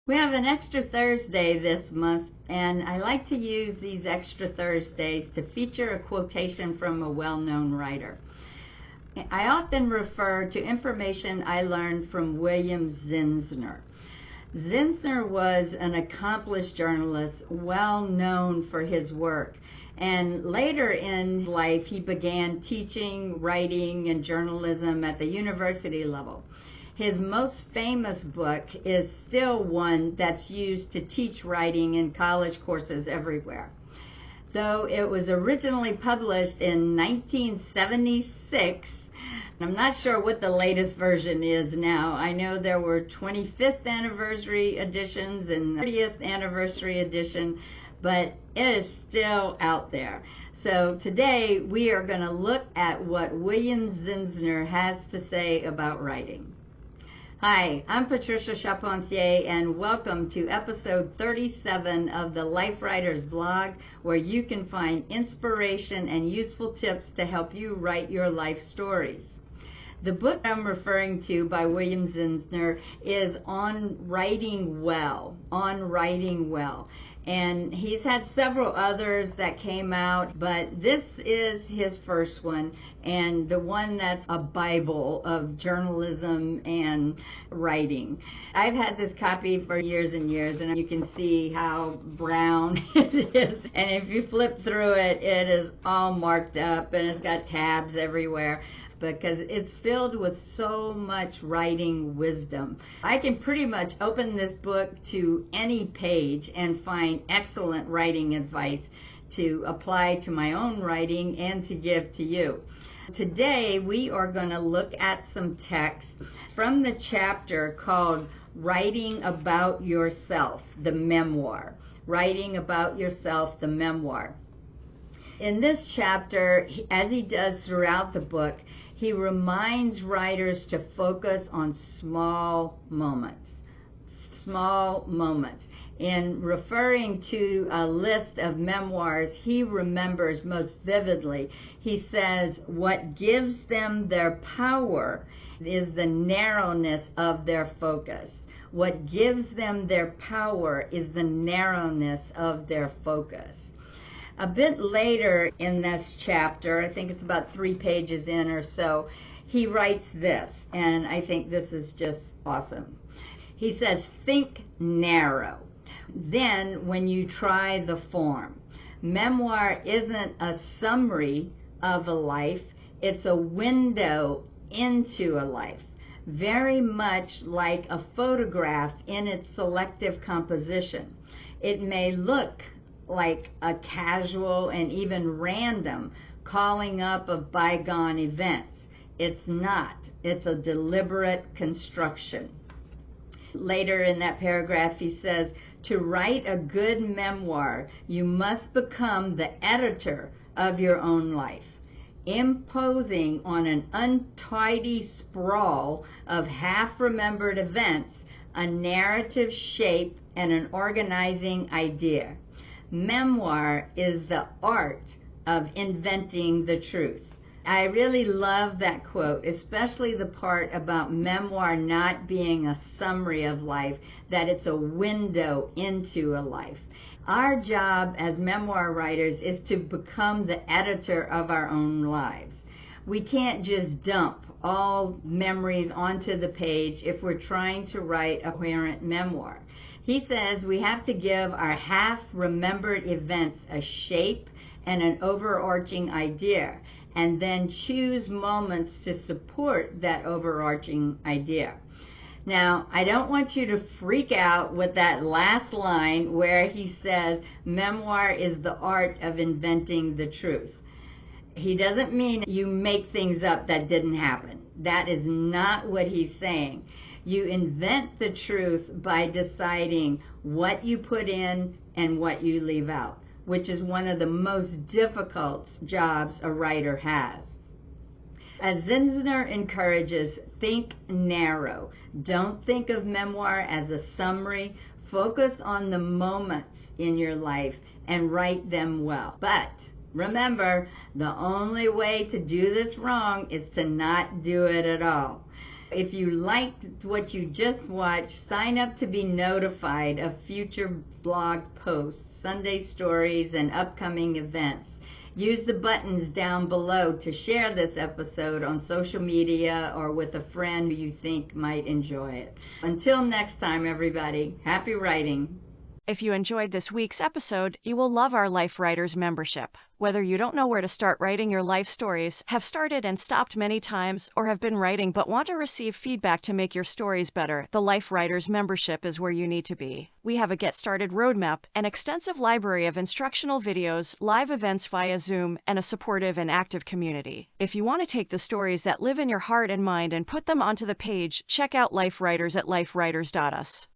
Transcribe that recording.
We have an extra Thursday this month, and I like to use these extra Thursdays to feature a quotation from a well-known writer. I often refer to information I learned from William Zinsser. Zinsser was an accomplished journalist, well known for his work. And later in life, he began teaching, writing, and journalism at the university level. His most famous book is still one that's used to teach writing in college courses everywhere. Though it was originally published in 1976, I'm not sure what the latest version is now. I know there were 25th anniversary editions and 30th anniversary edition, but it is still out there. So today we are going to look at what William Zinsser has to say about writing. Hi, I'm Patricia Charpentier, and welcome to episode 37 of the Life Writers blog, where you can find inspiration and useful tips to help you write your life stories. The book I'm referring to by William Zinsser is On Writing Well. And he's had several others that came out, but this is his first one, and the one that's a Bible of journalism and writing. I've had this copy for years and years, and you can see how brown it is. And if you flip through it, it is all marked up, and it's got tabs everywhere, because it's filled with so much writing wisdom. I can pretty much open this book to any page and find excellent writing advice to apply to my own writing and to give to you. Today we are going to look at some text from the chapter called Writing About Yourself, the Memoir. Writing About Yourself, the Memoir. In this chapter, as he does throughout the book, he reminds writers to focus on small moments. Small moments. In referring to a list of memoirs he remembers most vividly, he says, what gives them their power is the narrowness of their focus. What gives them their power is the narrowness of their focus. A bit later in this chapter, I think it's about 3 pages in or so, he writes this, and I think this is just awesome. He says, think narrow. Then when you try the form, memoir isn't a summary of a life, it's a window into a life. Very much like a photograph in its selective composition. It may look like a casual and even random calling up of bygone events. It's not. It's a deliberate construction. Later in that paragraph he says, to write a good memoir, you must become the editor of your own life, imposing on an untidy sprawl of half-remembered events a narrative shape and an organizing idea. Memoir is the art of inventing the truth. I really love that quote, especially the part about memoir not being a summary of life, that it's a window into a life. Our job as memoir writers is to become the editor of our own lives. We can't just dump all memories onto the page if we're trying to write a coherent memoir. He says we have to give our half-remembered events a shape and an overarching idea, and then choose moments to support that overarching idea. Now, I don't want you to freak out with that last line where he says memoir is the art of inventing the truth. He doesn't mean you make things up that didn't happen. That is not what he's saying. You invent the truth by deciding what you put in and what you leave out, which is one of the most difficult jobs a writer has. As Zinsser encourages, think narrow. Don't think of memoir as a summary. Focus on the moments in your life and write them well. But remember, the only way to do this wrong is to not do it at all. If you liked what you just watched, sign up to be notified of future blog posts, Sunday stories, and upcoming events. Use the buttons down below to share this episode on social media or with a friend who you think might enjoy it. Until next time, everybody, happy writing. If you enjoyed this week's episode, you will love our Life Writers membership. Whether you don't know where to start writing your life stories, have started and stopped many times, or have been writing but want to receive feedback to make your stories better, the Life Writers membership is where you need to be. We have a Get Started roadmap, an extensive library of instructional videos, live events via Zoom, and a supportive and active community. If you want to take the stories that live in your heart and mind and put them onto the page, check out Life Writers at lifewriters.us.